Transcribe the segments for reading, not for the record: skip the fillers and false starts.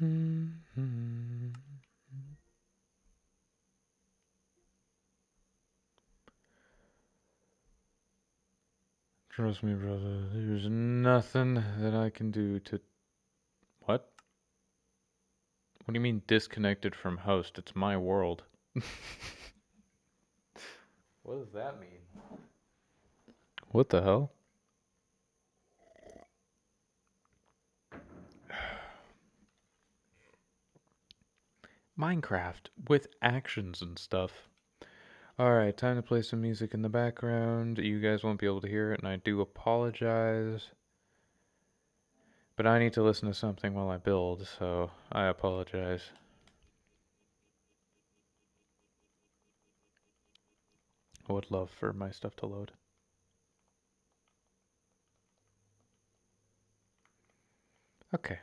Trust me, brother. There's nothing that I can do to. What? What do you mean disconnected from host? It's my world. What does that mean? What the hell? Minecraft with actions and stuff. Alright, time to play some music in the background. You guys won't be able to hear it, and I do apologize. But I need to listen to something while I build, so I apologize. I would love for my stuff to load. Okay.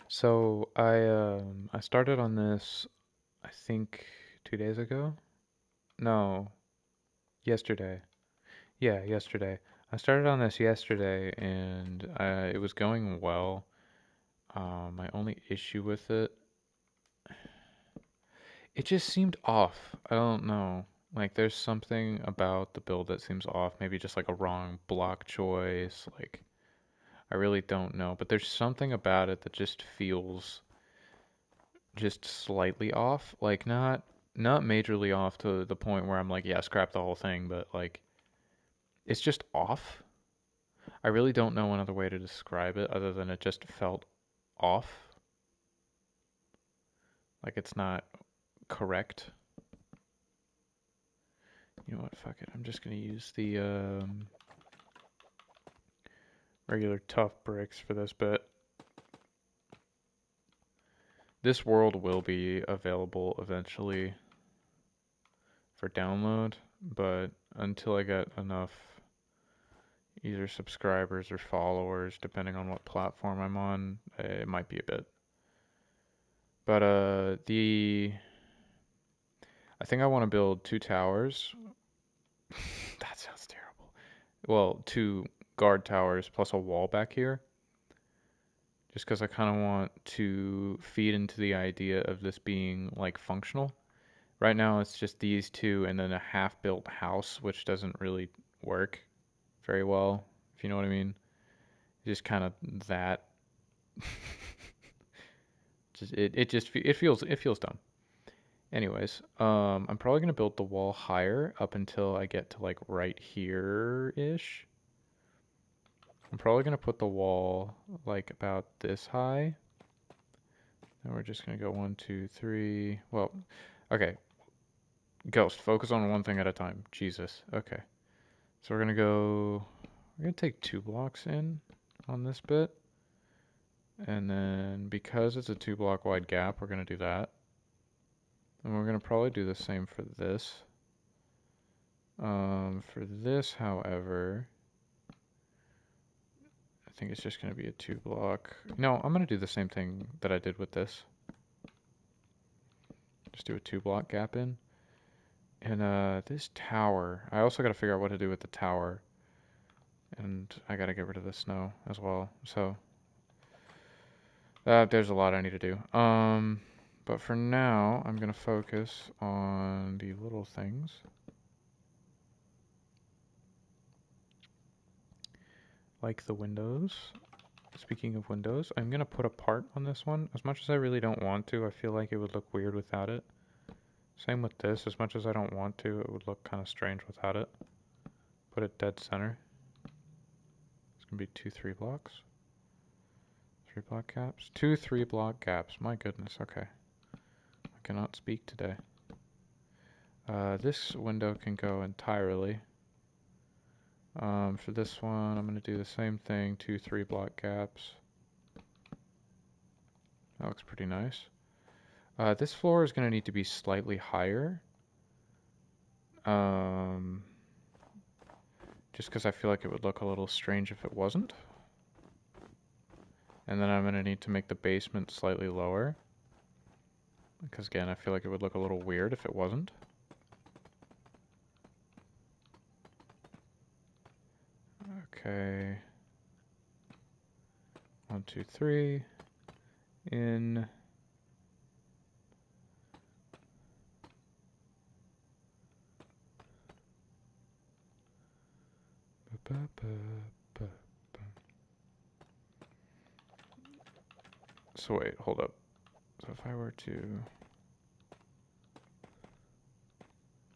So I started on this I think 2 days ago. No, yesterday. Yeah, yesterday. I started on this yesterday and it was going well. My only issue with it, it just seemed off. I don't know. Like there's something about the build that seems off. Maybe just like a wrong block choice. Like I really don't know. But there's something about it that just feels just slightly off. Like not majorly off to the point where I'm like, yeah, scrap the whole thing, but like it's just off. I really don't know another way to describe it other than it just felt off. Like it's not correct. You know what? Fuck it. I'm just gonna use the regular tough bricks for this bit. This world will be available eventually for download, but until I get enough either subscribers or followers, depending on what platform I'm on, it might be a bit. But I think I want to build 2 towers. That sounds terrible. Well, 2 guard towers plus a wall back here. Just because I kind of want to feed into the idea of this being like functional. Right now it's just these two and then a half-built house, which doesn't really work very well, if you know what I mean. Just kind of that. It feels dumb. Anyways, I'm probably gonna build the wall higher up until I get to like right here-ish. I'm probably gonna put the wall like about this high. And we're just gonna go 1, 2, 3. Well, okay. Ghost, focus on one thing at a time. Jesus. Okay. So we're gonna take 2 blocks in on this bit. And then because it's a 2 block wide gap, we're gonna do that. And we're gonna probably do the same for this. For this, however, I think it's just gonna be a 2 block. No, I'm gonna do the same thing that I did with this. Just do a 2 block gap in. And this tower, I also gotta figure out what to do with the tower. And I gotta get rid of the snow as well. So there's a lot I need to do. But for now, I'm gonna focus on the little things. Like the windows. Speaking of windows, I'm gonna put a part on this one. As much as I really don't want to, I feel like it would look weird without it. Same with this. As much as I don't want to, it would look kind of strange without it. Put it dead center. It's gonna be 2 3 blocks. 3 block gaps. 2 3 block gaps. My goodness. Okay. I cannot speak today. This window can go entirely. For this one, I'm going to do the same thing, 2 3 block gaps. That looks pretty nice. This floor is going to need to be slightly higher. Just because I feel like it would look a little strange if it wasn't. And then I'm going to need to make the basement slightly lower. Because again, I feel like it would look a little weird if it wasn't. Okay. 1, 2, 3. in so wait, hold up. So if I were to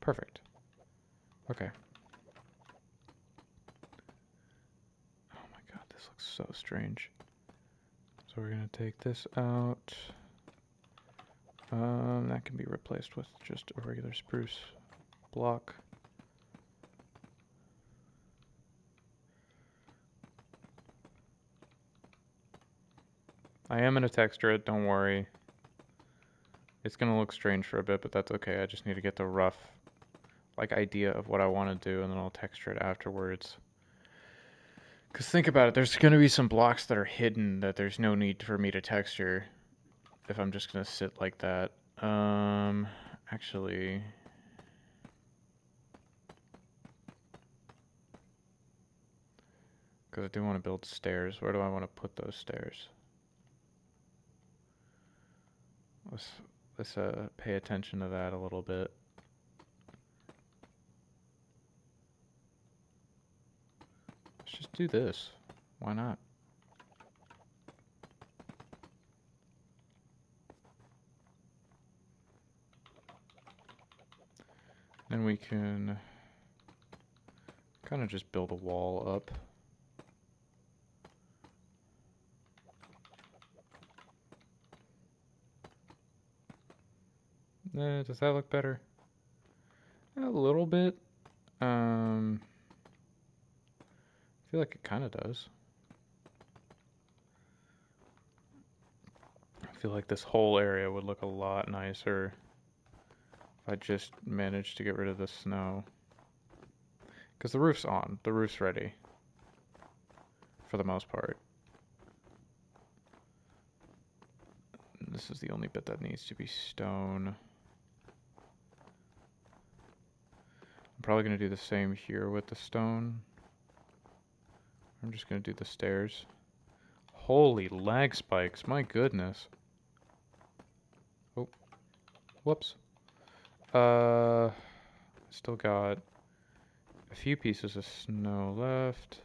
perfect. Okay. Oh my god, this looks so strange. So we're gonna take this out. That can be replaced with just a regular spruce block. I am gonna texture it, don't worry. It's gonna look strange for a bit, but that's okay. I just need to get the rough like idea of what I want to do, and then I'll texture it afterwards. Because think about it, there's gonna be some blocks that are hidden that there's no need for me to texture if I'm just gonna sit like that. Actually, because I do want to build stairs. Where do I want to put those stairs? Let's pay attention to that a little bit. Let's just do this. Why not? Then we can kind of just build a wall up. Does that look better? A little bit. I feel like it kind of does. I feel like this whole area would look a lot nicer if I just managed to get rid of the snow. Because the roof's on. The roof's ready. For the most part. This is the only bit that needs to be stone. I'm probably going to do the same here with the stone. I'm just going to do the stairs. Holy lag spikes, my goodness. Oh, whoops. Still got a few pieces of snow left.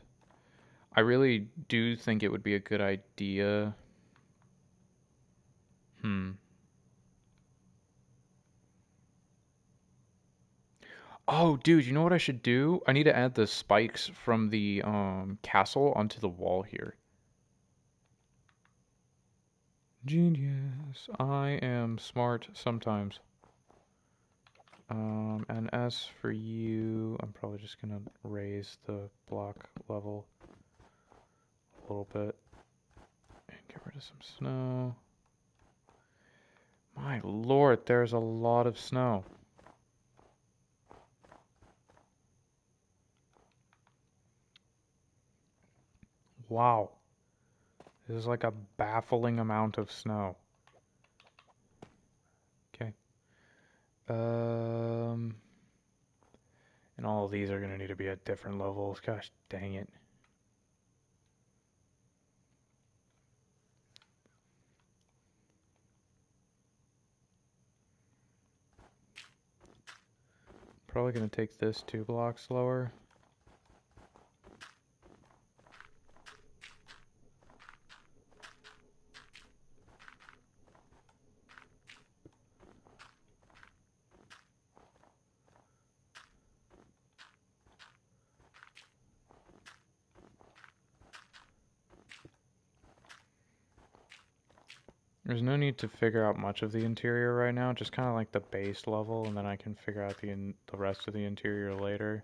I really do think it would be a good idea. Oh, dude, you know what I should do? I need to add the spikes from the castle onto the wall here. Genius. I am smart sometimes. And as for you, I'm probably just gonna raise the block level a little bit and get rid of some snow. My lord, there's a lot of snow. Wow. This is like a baffling amount of snow. Okay. And all of these are gonna need to be at different levels. Gosh dang it. Probably gonna take this 2 blocks lower. There's no need to figure out much of the interior right now, just kind of like the base level, and then I can figure out the rest of the interior later.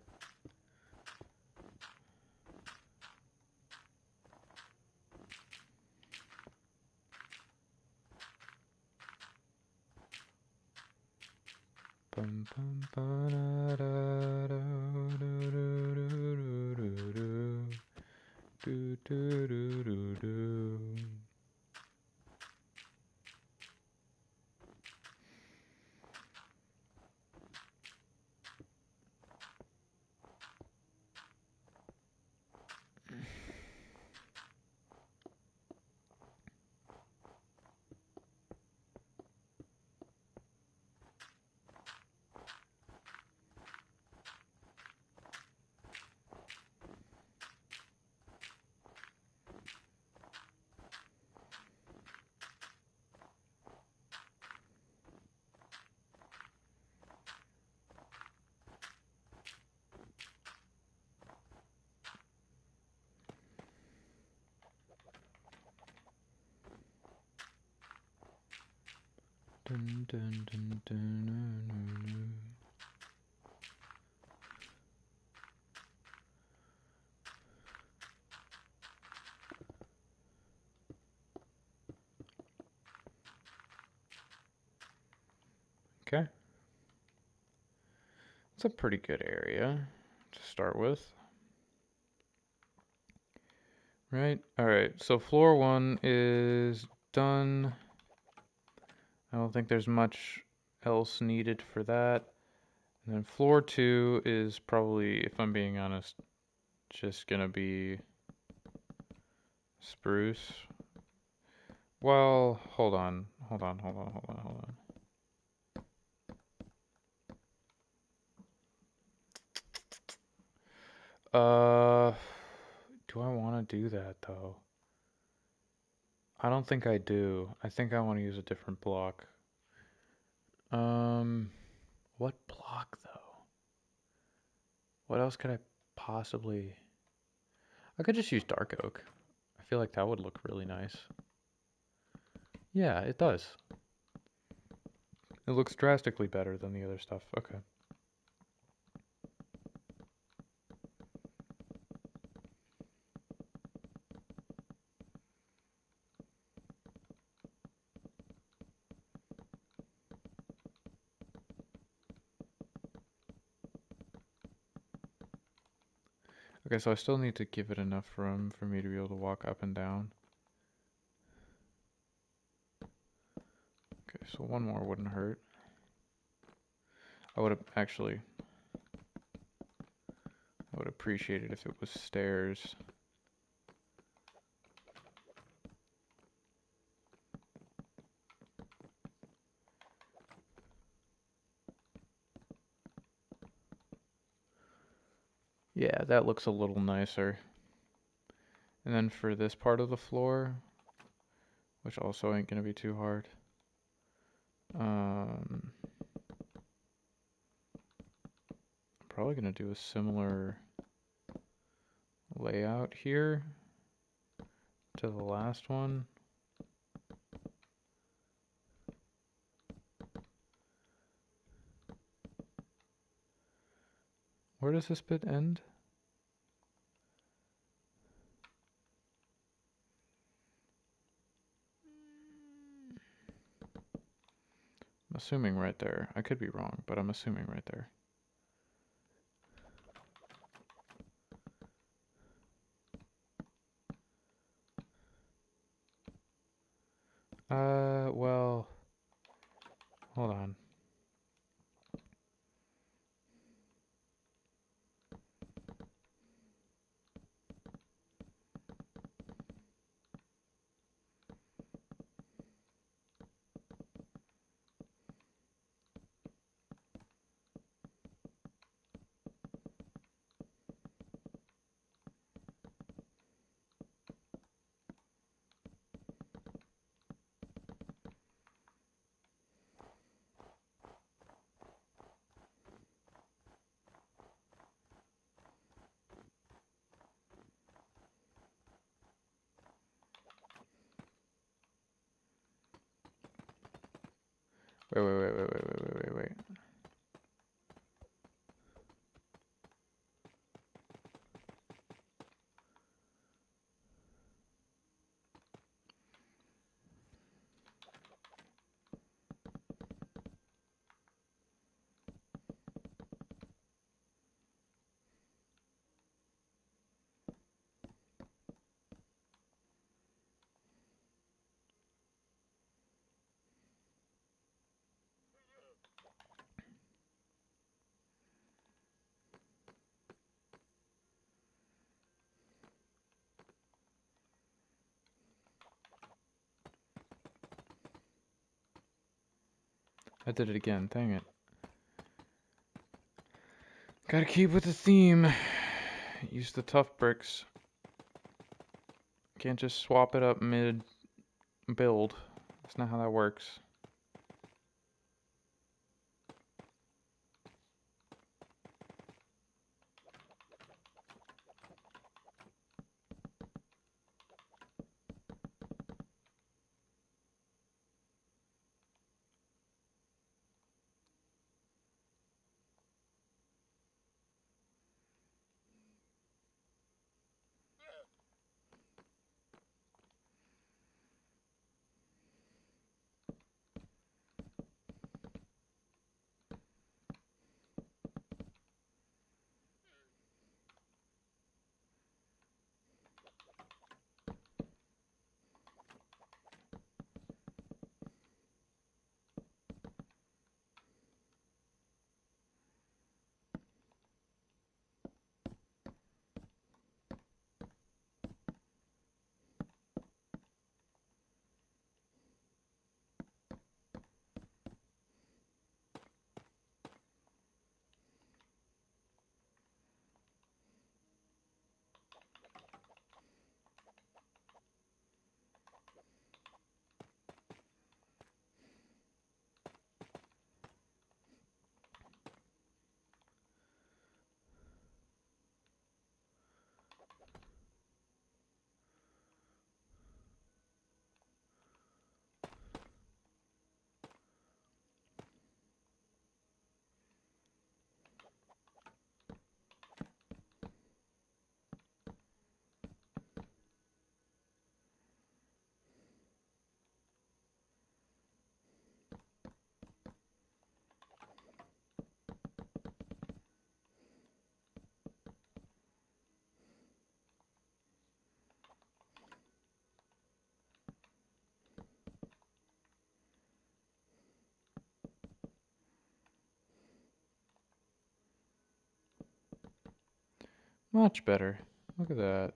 Dun, dun, dun, dun, dun, dun. Okay. It's a pretty good area to start with. Right? Alright, so floor 1 is done. I don't think there's much else needed for that. And then floor 2 is probably, if I'm being honest, just gonna be spruce. Well, hold on. Uh, do I want to do that though? I don't think I do. I think I want to use a different block. What block though? What else could I possibly... I could just use dark oak. I feel like that would look really nice. Yeah, it does. It looks drastically better than the other stuff. Okay. Okay, so I still need to give it enough room for me to be able to walk up and down. Okay, so one more wouldn't hurt. I would appreciate it if it was stairs. Yeah, that looks a little nicer. And then for this part of the floor, which also ain't gonna be too hard. Probably gonna do a similar layout here to the last one. Where does this bit end? I'm assuming right there. I could be wrong, but I'm assuming right there. Well, hold on. Wait. I did it again. Dang it. Gotta keep with the theme. Use the tough bricks. Can't just swap it up mid build. That's not how that works. Much better. Look at that.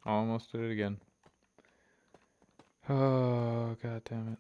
Almost did it again. Oh, god damn it.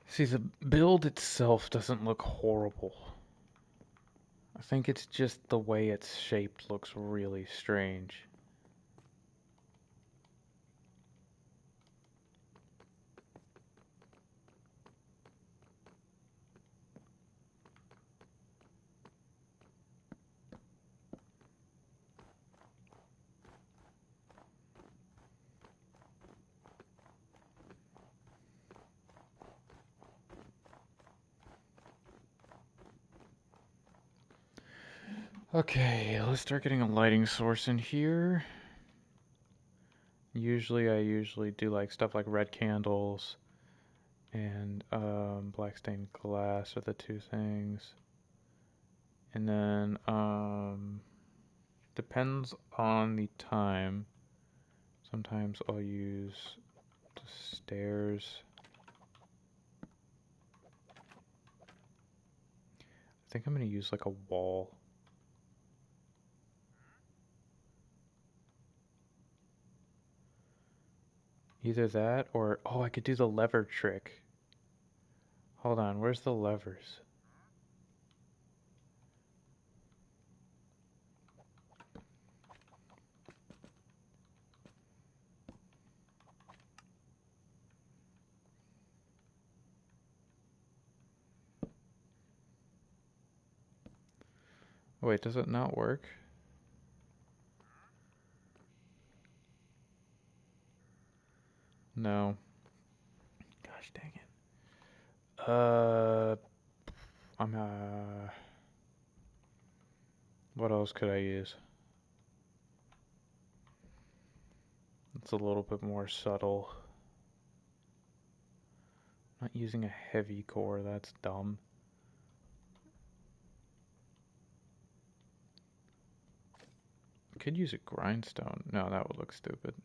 See, the build itself doesn't look horrible. I think it's just the way it's shaped looks really strange. Okay, let's start getting a lighting source in here. I usually do like stuff like red candles and black stained glass are the two things. And then depends on the time. Sometimes I'll use the stairs. I think I'm gonna use like a wall. Either that or, oh, I could do the lever trick. Hold on, where's the levers? Oh wait, does it not work? No. Gosh dang it. I'm what else could I use? It's a little bit more subtle. Not using a heavy core, that's dumb. Could use a grindstone. No, that would look stupid.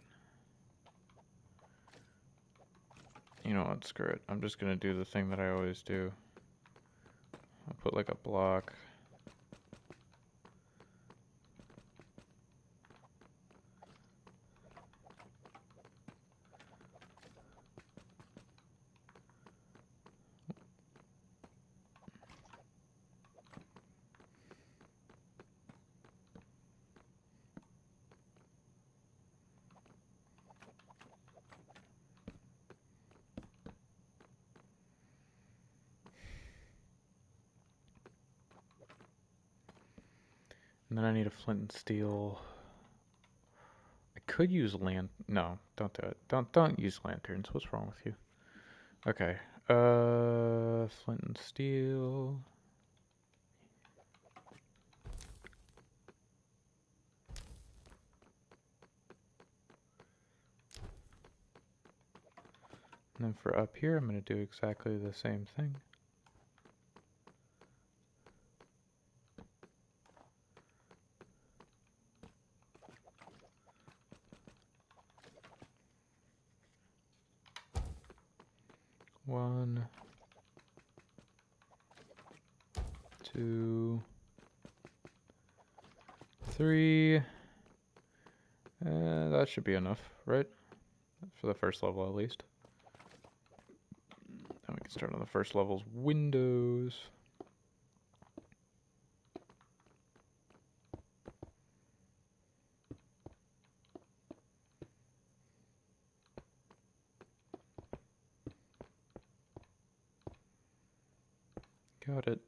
You know what, screw it. I'm just gonna do the thing that I always do. I'll put like a block. And then I need a flint and steel. I could use no, don't do it. Don't use lanterns. What's wrong with you? Okay. Flint and steel. And then for up here, I'm going to do exactly the same thing. One, two, three. That should be enough, right? For the first level at least. Then we can start on the first level's windows. Got it.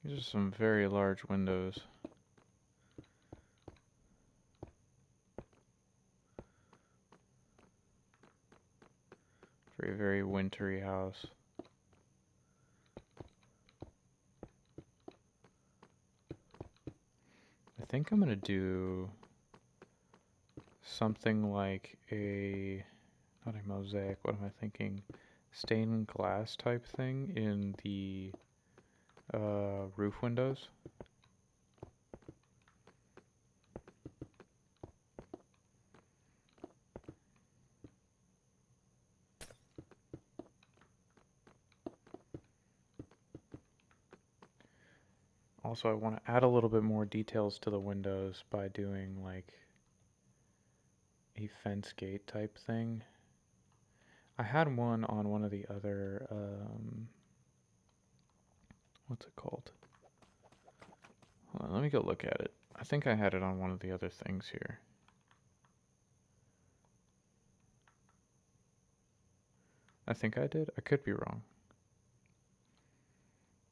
These are some very large windows. For a very wintry house. I think I'm gonna do something like not a mosaic, what am I thinking? Stained glass type thing in the roof windows. Also, I want to add a little bit more details to the windows by doing like a fence gate type thing. I had one on one of the other, what's it called? Hold on, let me go look at it. I think I had it on one of the other things here. I think I did. I could be wrong.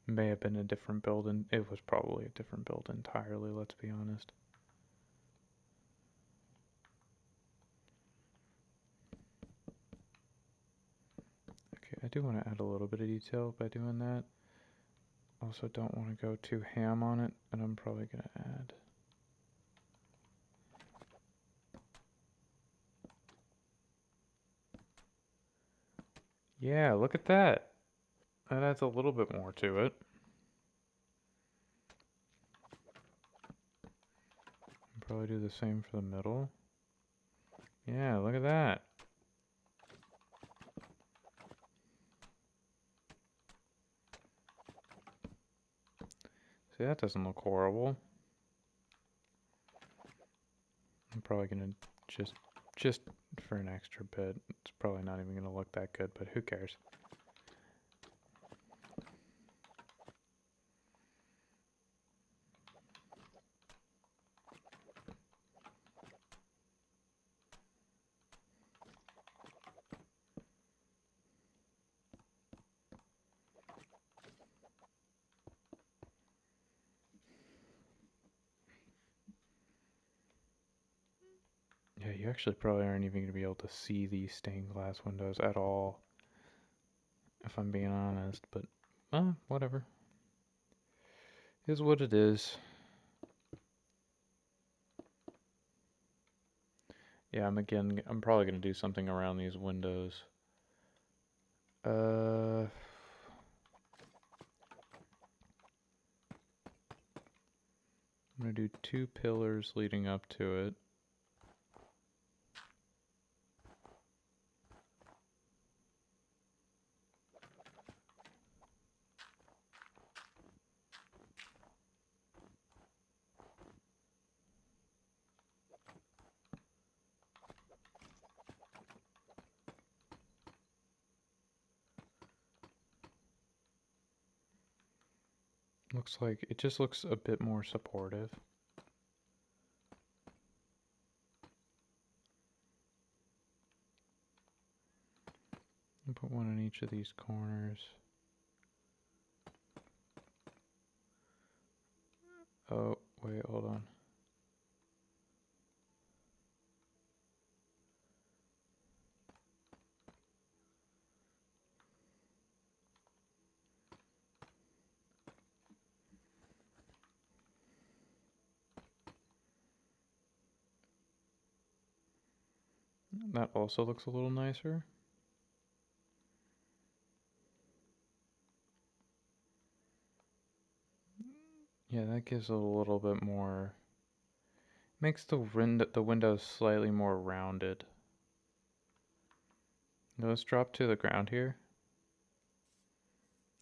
May have been a different build, and it was probably a different build entirely, let's be honest. Okay, I do want to add a little bit of detail by doing that. Also don't want to go too ham on it, and I'm probably going to add... Yeah, look at that. That adds a little bit more to it. Probably do the same for the middle. Yeah, look at that. See, that doesn't look horrible. I'm probably gonna just for an extra bit. It's probably not even gonna look that good, but who cares? you actually probably aren't even going to be able to see these stained glass windows at all, if I'm being honest, but, whatever. Is what it is. Yeah, I'm probably going to do something around these windows. I'm going to do 2 pillars leading up to it. Looks like it just looks a bit more supportive. I'll put one in each of these corners. Oh, wait, hold on. That also looks a little nicer. Yeah, that gives a little bit more, makes the windows slightly more rounded. Now let's drop to the ground here.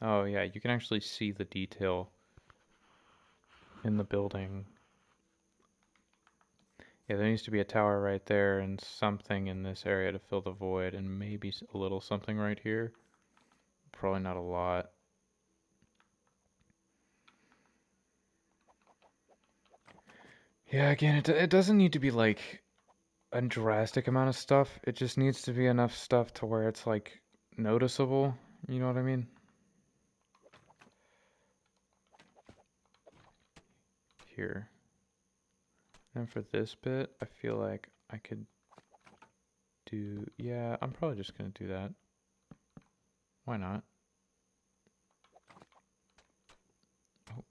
Oh yeah, you can actually see the detail in the building. Yeah, there needs to be a tower right there and something in this area to fill the void, and maybe a little something right here. Probably not a lot. Yeah, again, it doesn't need to be like a drastic amount of stuff. It just needs to be enough stuff to where it's like noticeable. You know what I mean? Here. And for this bit, I feel like I could do, yeah, I'm probably just gonna do that. Why not? Oh.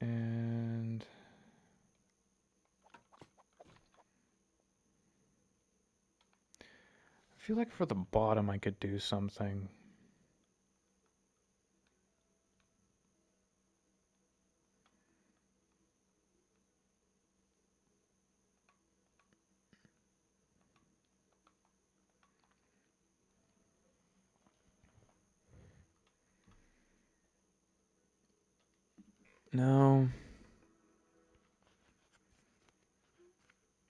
And I feel like for the bottom I could do something. No.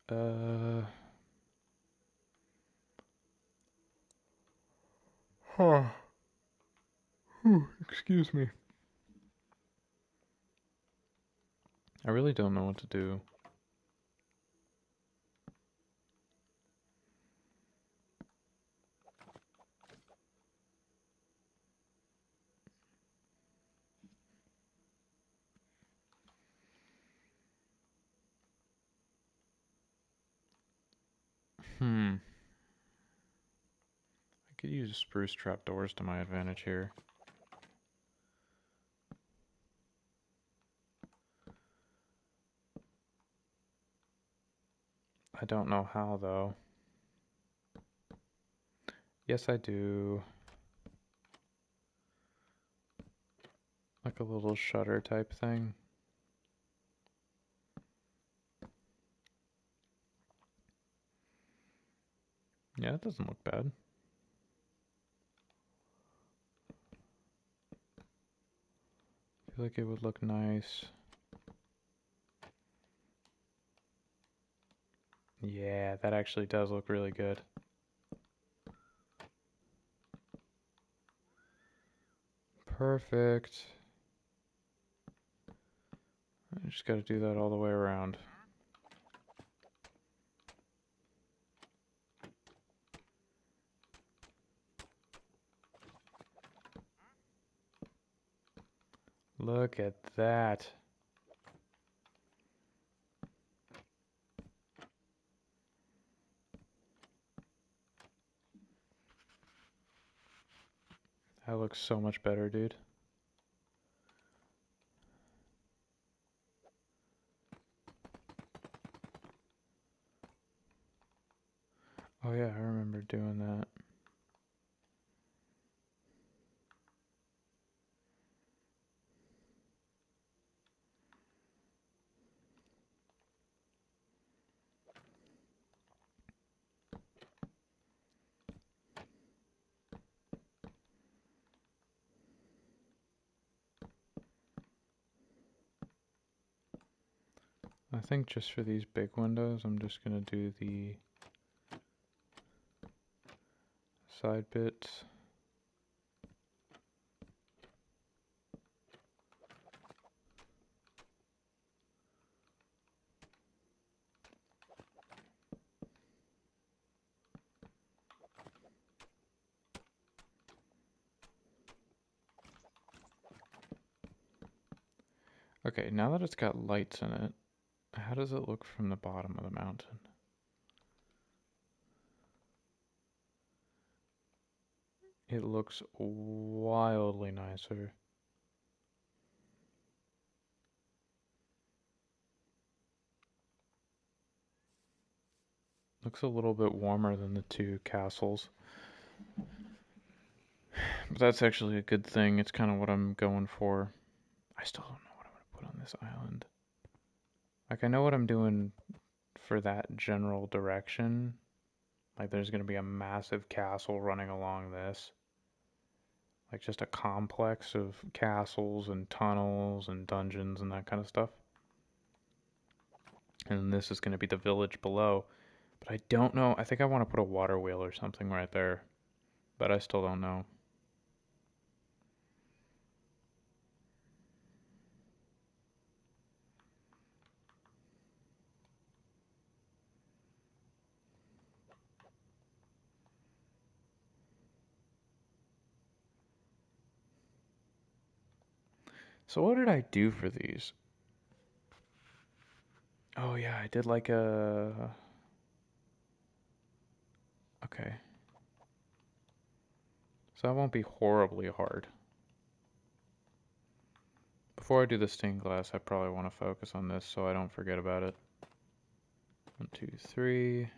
Uh. Huh. Excuse me. I really don't know what to do. Hmm. I could use spruce trapdoors to my advantage here. I don't know how though. Yes, I do. Like a little shutter type thing. Yeah, it doesn't look bad. I feel like it would look nice. Yeah, that actually does look really good. Perfect. I just gotta do that all the way around. Look at that. That looks so much better, dude. Oh yeah, I remember doing that. I think just for these big windows, I'm just gonna do the side bits. Okay, now that it's got lights in it, how does it look from the bottom of the mountain? It looks wildly nicer. Looks a little bit warmer than the two castles. But that's actually a good thing. It's kind of what I'm going for. I still don't know what I'm going to put on this island. Like, I know what I'm doing for that general direction. Like, there's going to be a massive castle running along this. Like, just a complex of castles and tunnels and dungeons and that kind of stuff. And this is going to be the village below. But I don't know. I think I want to put a water wheel or something right there. But I still don't know. So what did I do for these? Oh yeah, I did like a... Okay. So that won't be horribly hard. Before I do the stained glass, I probably want to focus on this so I don't forget about it. 1, 2, 3.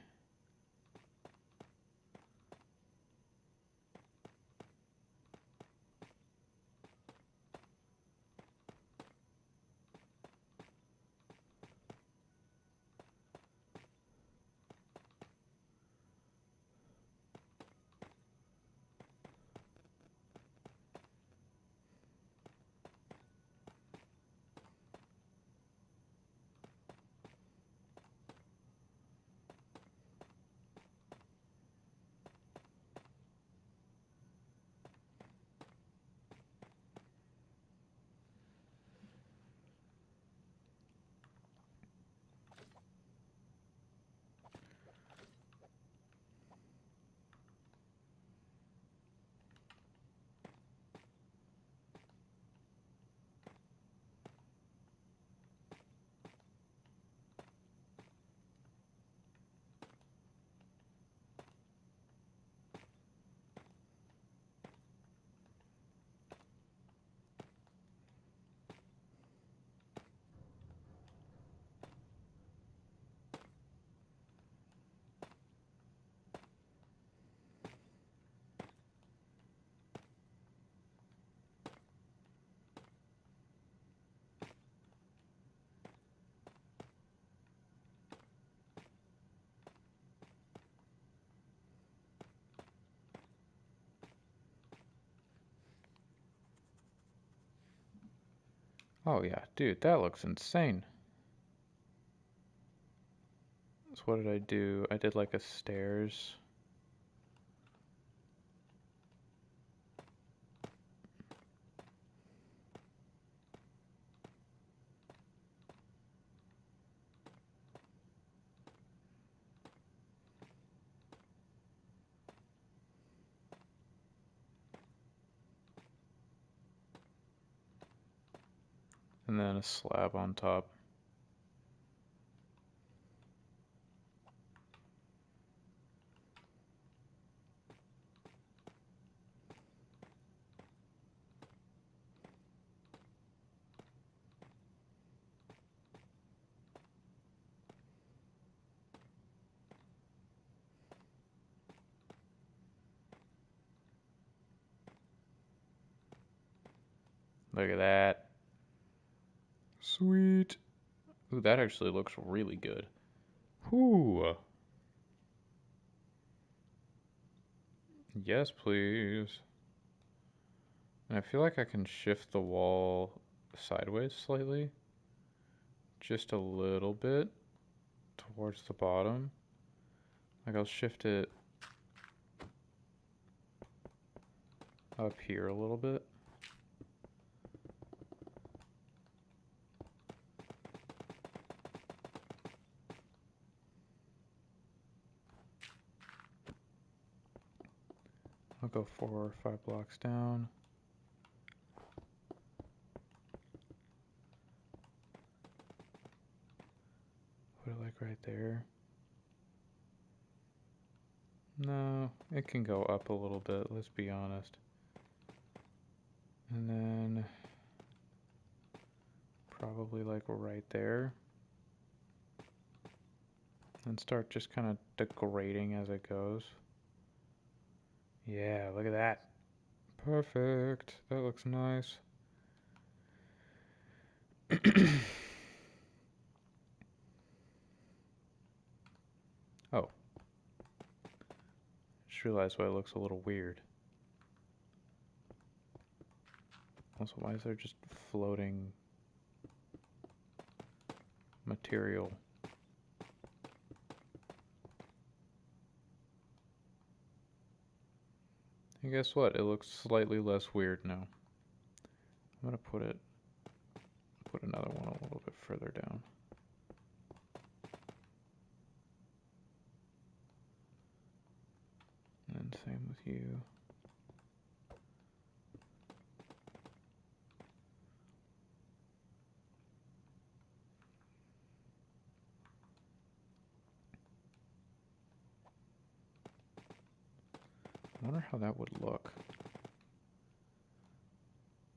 Oh yeah, dude, that looks insane. So what did I do? I did like a stairs. And then a slab on top. Look at that. Sweet. Ooh, that actually looks really good. Whoo. Yes, please. And I feel like I can shift the wall sideways slightly. Just a little bit towards the bottom. Like I'll shift it up here a little bit. I'll go 4 or 5 blocks down. Put it like right there. No, it can go up a little bit, let's be honest. And then probably like right there. And start just kind of degrading as it goes. Yeah, look at that. Perfect. That looks nice. Oh. Just realized why it looks a little weird. Also, why is there just floating material? And guess what? It looks slightly less weird now. I'm gonna put another one a little bit further down. And same with you. I wonder how that would look.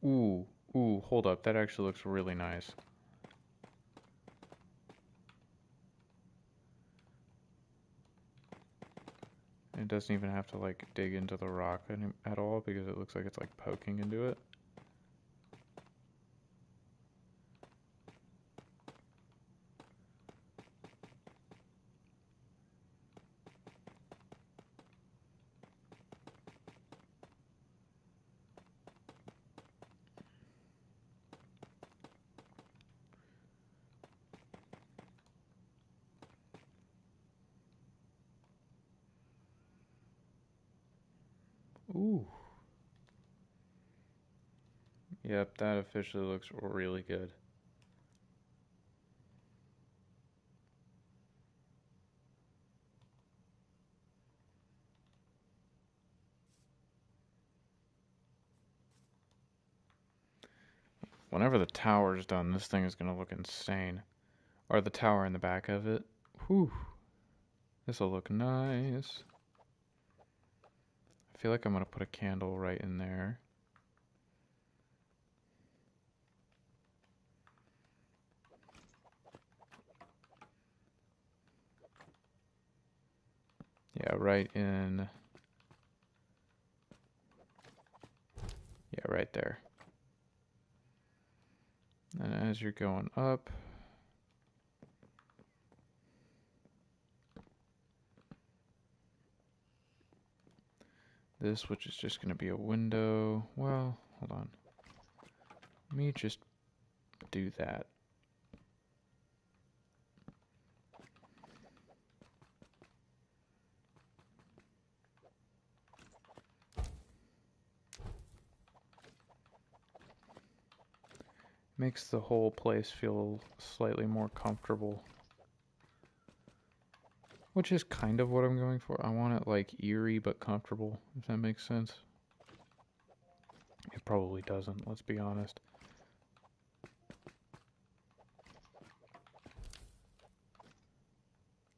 Ooh, hold up. That actually looks really nice. It doesn't even have to like dig into the rock at all because it looks like it's like poking into it. Ooh. Yep, that officially looks really good. Whenever the tower's done, this thing is going to look insane. Or the tower in the back of it. Whew. This'll look nice. I feel like I'm going to put a candle right in there. Yeah, right in... Yeah, right there. And as you're going up... This, which is just going to be a window. Well, hold on. Let me just do that. Makes the whole place feel slightly more comfortable. Which is kind of what I'm going for. I want it like eerie but comfortable, if that makes sense. It probably doesn't, let's be honest.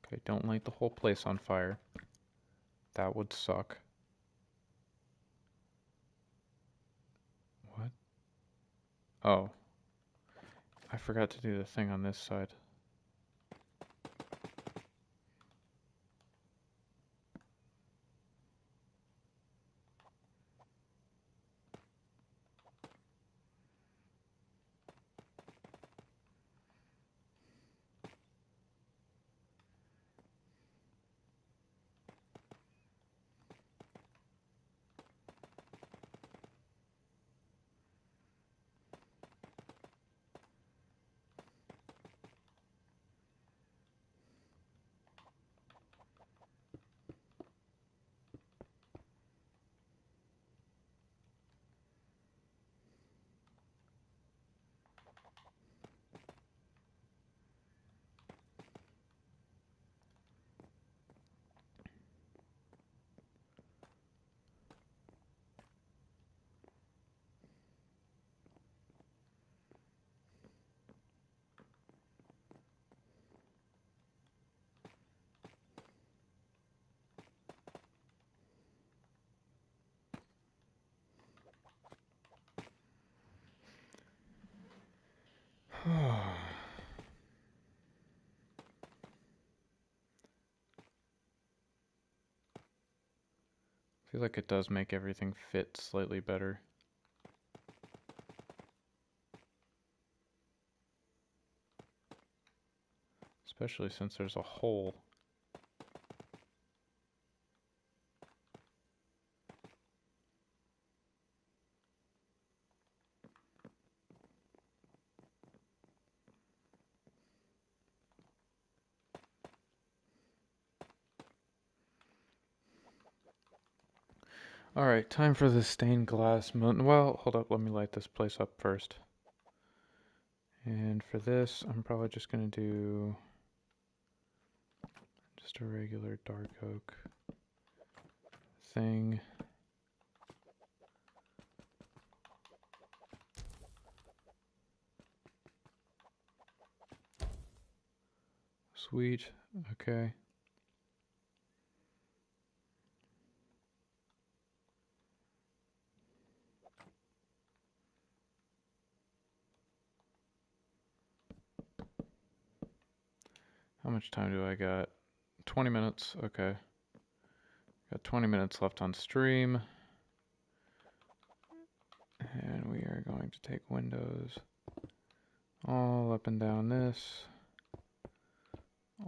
Okay, don't light the whole place on fire. That would suck. What? Oh. I forgot to do the thing on this side. feel like it does make everything fit slightly better. Especially since there's a hole. Alright, time for the stained glass mountain. Well, hold up, let me light this place up first. And for this, I'm probably just gonna do just a regular dark oak thing. Sweet, okay. How much time do I got? 20 minutes, okay. Got 20 minutes left on stream. And we are going to take windows all up and down this.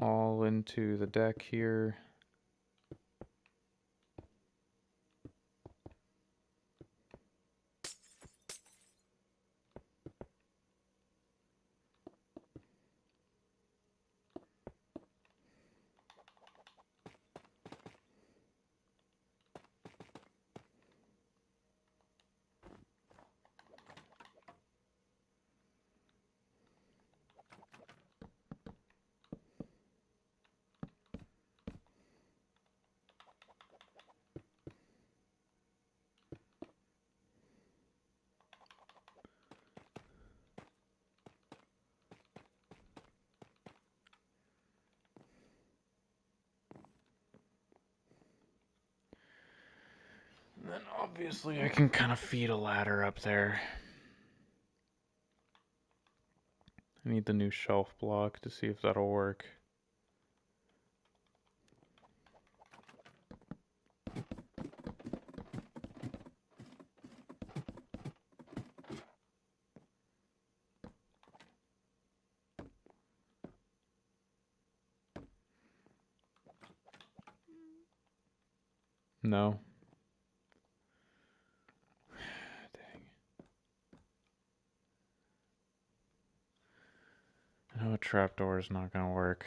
All into the deck here. And then obviously I can kind of feed a ladder up there. I need the new shelf block to see if that'll work. No. Dang. I know a trapdoor is not gonna work.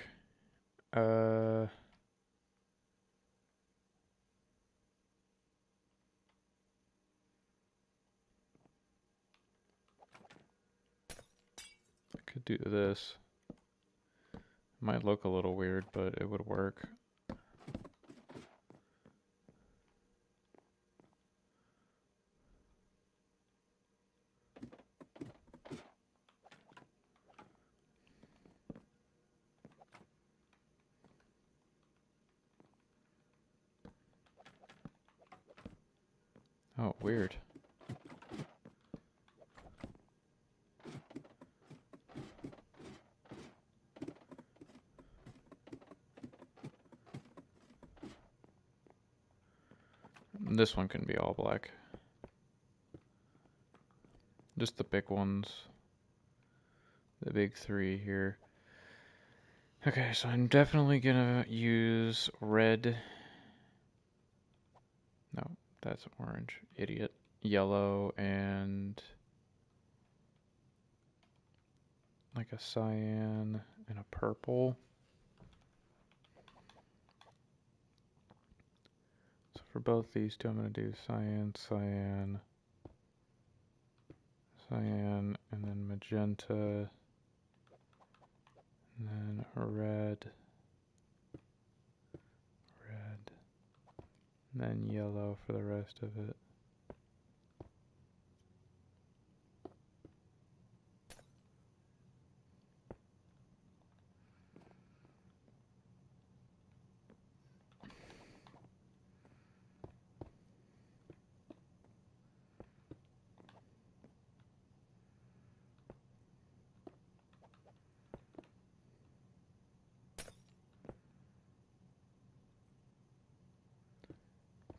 I could do this. Might look a little weird, but it would work. Oh, weird. This one can be all black. Just the big ones. The big three here. Okay, so I'm definitely gonna use red. No, that's orange. Idiot. Yellow and like a cyan and a purple. So for both these two, I'm going to do cyan, cyan, cyan, and then magenta, and then red, red, and then yellow for the rest of it.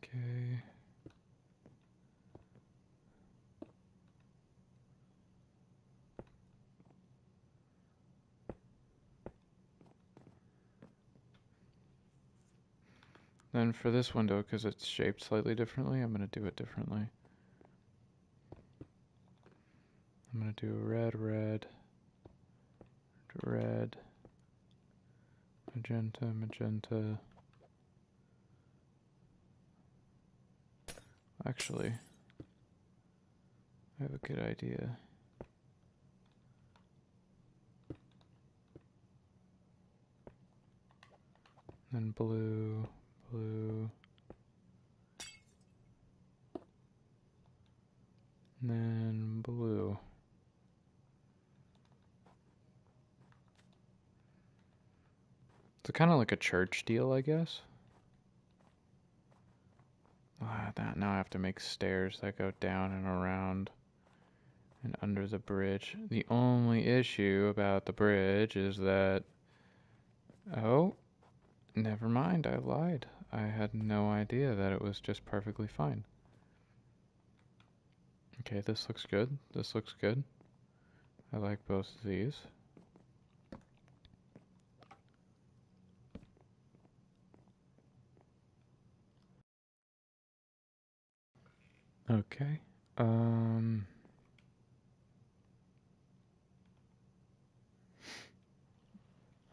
Okay. Then for this window, because it's shaped slightly differently, I'm going to do it differently. I'm going to do red, red, red, magenta, magenta. Actually, I have a good idea. Then blue, blue. And then blue. It's kind of like a church deal, I guess. That now I have to make stairs that go down and around and under the bridge. The only issue about the bridge is that... Oh, never mind, I lied. I had no idea that it was just perfectly fine. Okay, this looks good. This looks good. I like both of these. Okay.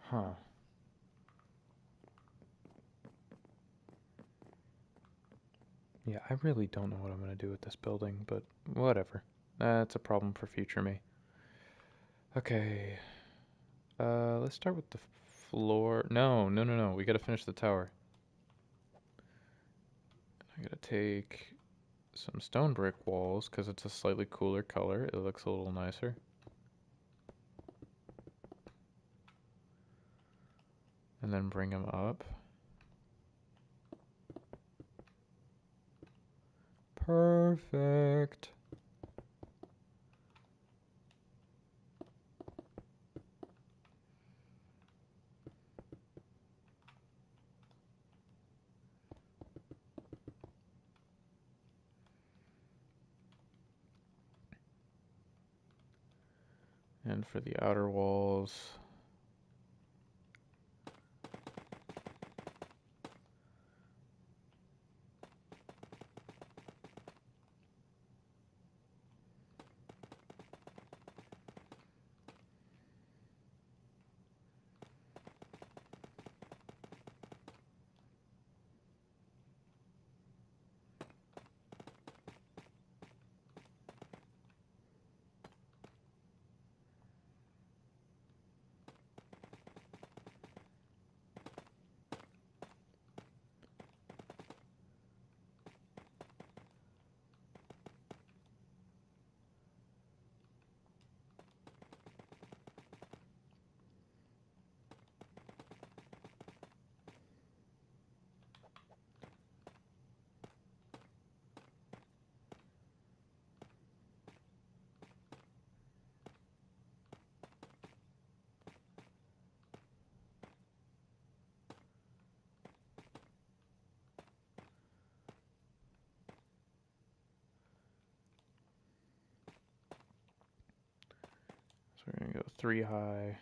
Huh. Yeah, I really don't know what I'm going to do with this building, but whatever. That's a problem for future me. Okay. Let's start with the floor. No, no, no, no. We gotta finish the tower. I gotta take some stone brick walls because it's a slightly cooler color. It looks a little nicer. And then bring them up. Perfect. And for the outer walls, so we're gonna go 3 high.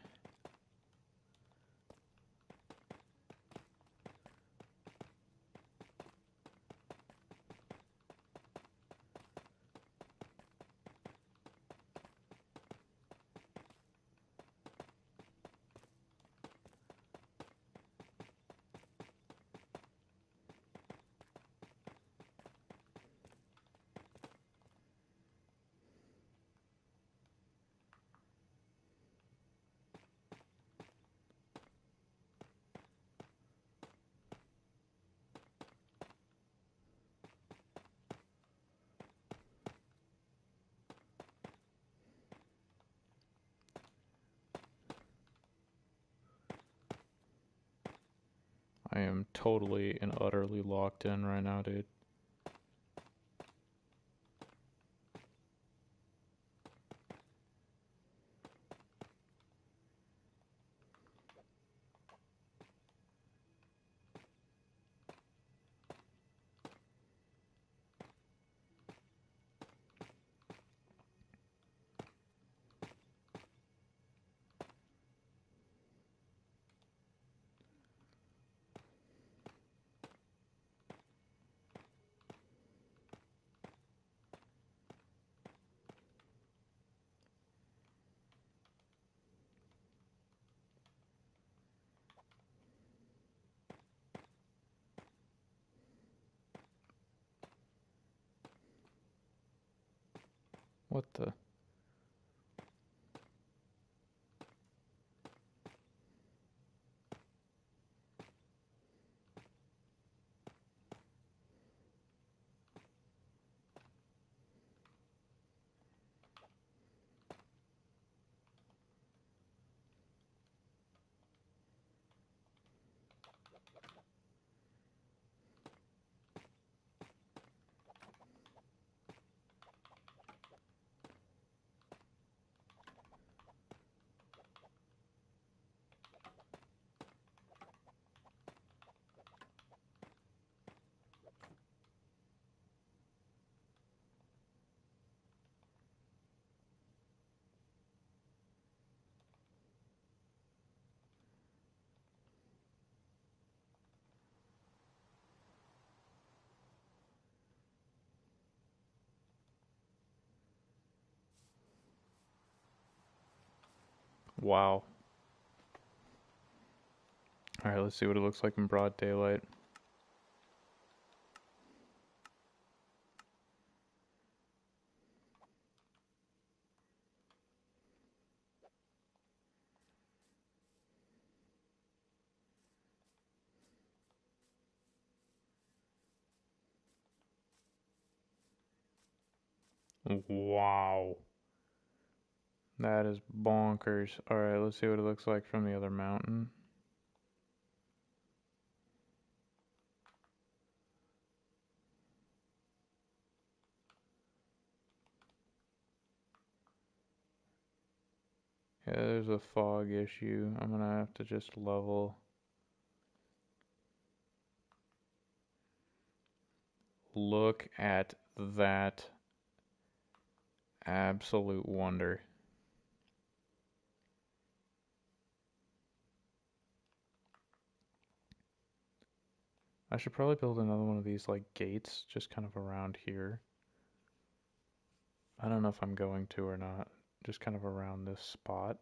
I am totally and utterly locked in right now, dude. What the? Wow. Alright, let's see what it looks like in broad daylight. Wow. That is bonkers. Alright, let's see what it looks like from the other mountain. Yeah, there's a fog issue. I'm gonna have to just level. Look at that absolute wonder. I should probably build another one of these like gates just kind of around here. I don't know if I'm going to or not. Just kind of around this spot.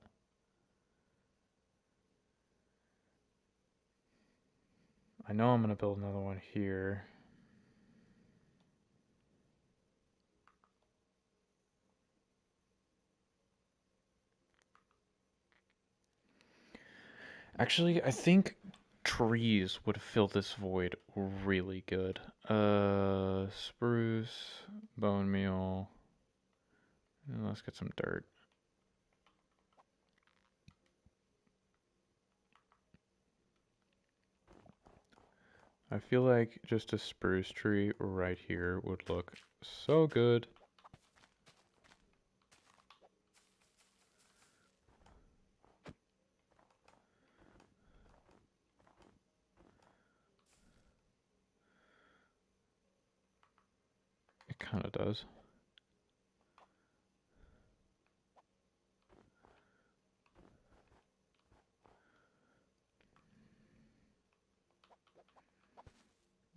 I know I'm gonna build another one here. Actually, I think trees would fill this void really good. Spruce, bone meal. And let's get some dirt. I feel like just a spruce tree right here would look so good. It kind of does.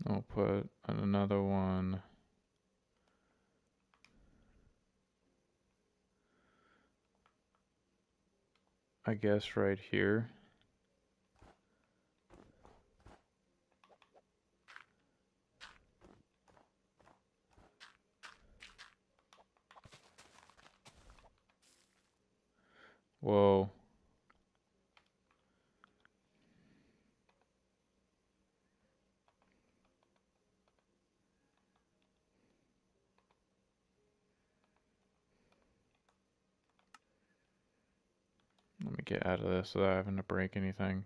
I'll put another one. I guess right here. Whoa. Let me get out of this without having to break anything.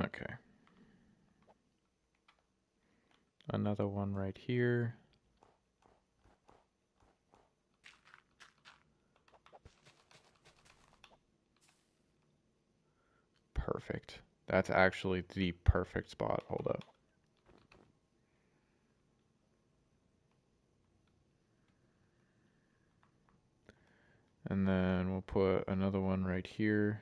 Okay. Another one right here. Perfect. That's actually the perfect spot. Hold up. And then we'll put another one right here.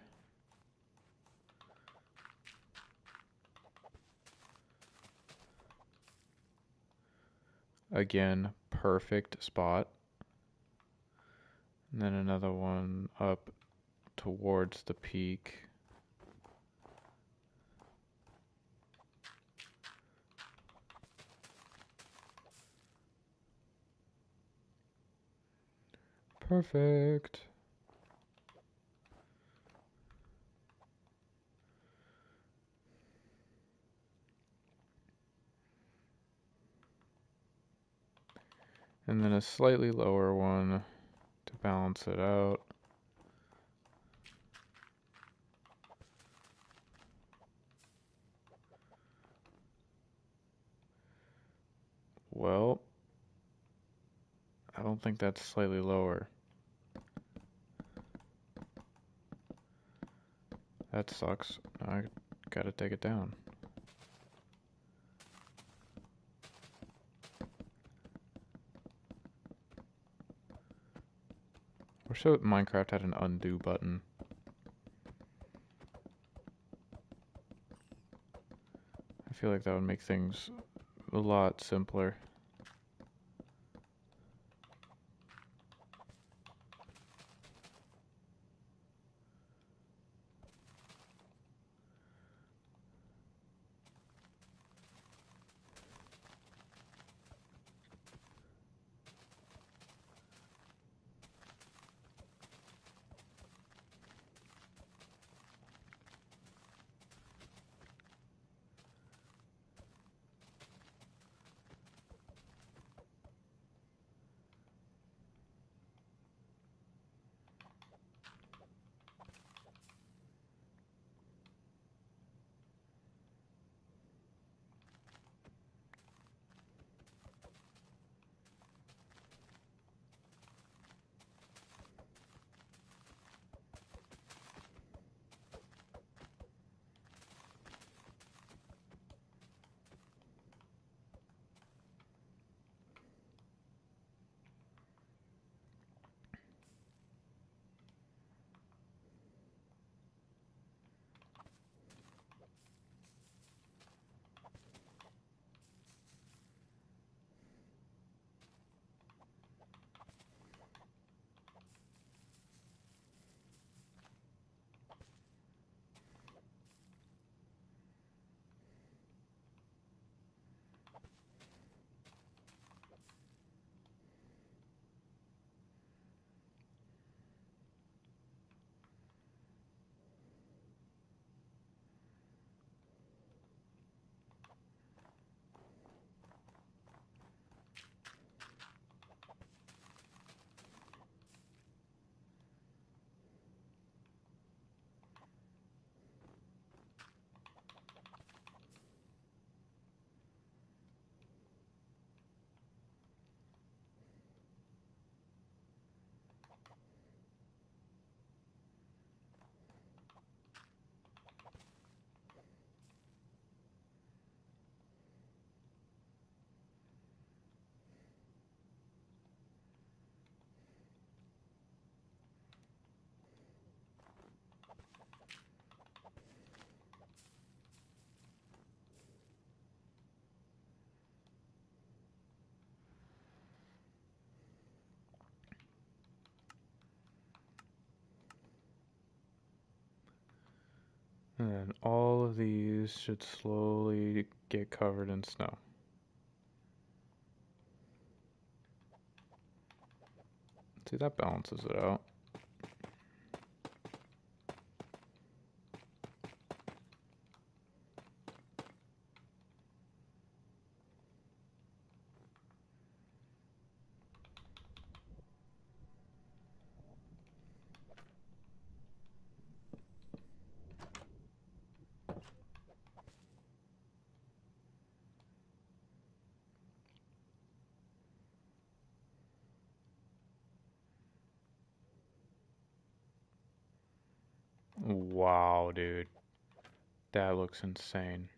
Again, perfect spot. And then another one up towards the peak. Perfect. And then a slightly lower one to balance it out. Well, I don't think that's slightly lower. That sucks. I gotta take it down. Wish that Minecraft had an undo button. I feel like that would make things a lot simpler. And then all of these should slowly get covered in snow. See, that balances it out. Wow, dude. That looks insane.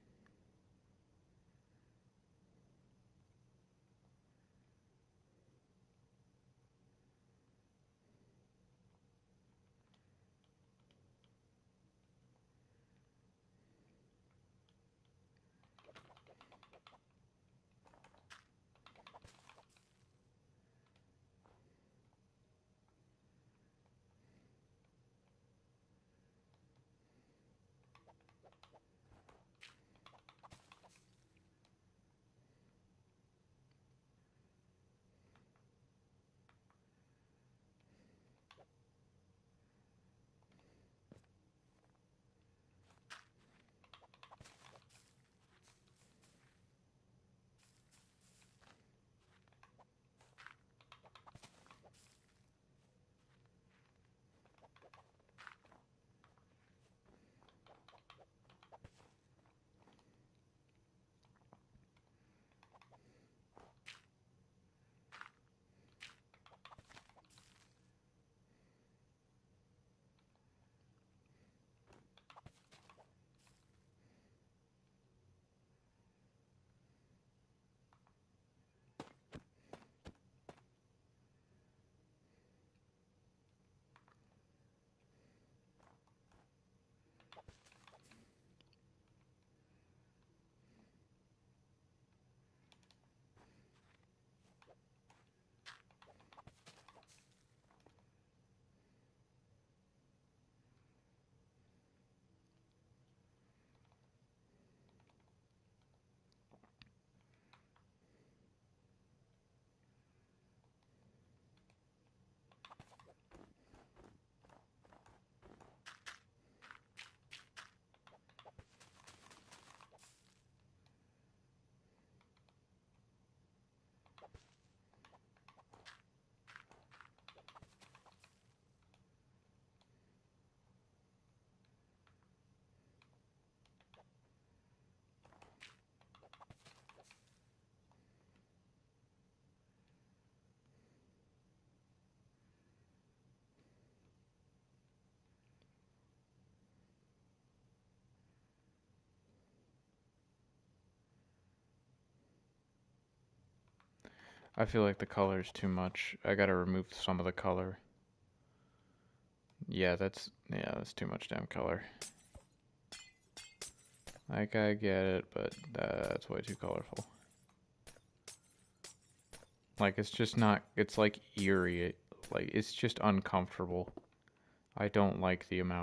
I feel like the color is too much. I gotta remove some of the color. Yeah, that's too much damn color. Like, I get it, but that's way too colorful. Like, it's just not, it's like eerie. Like, it's just uncomfortable. I don't like the amount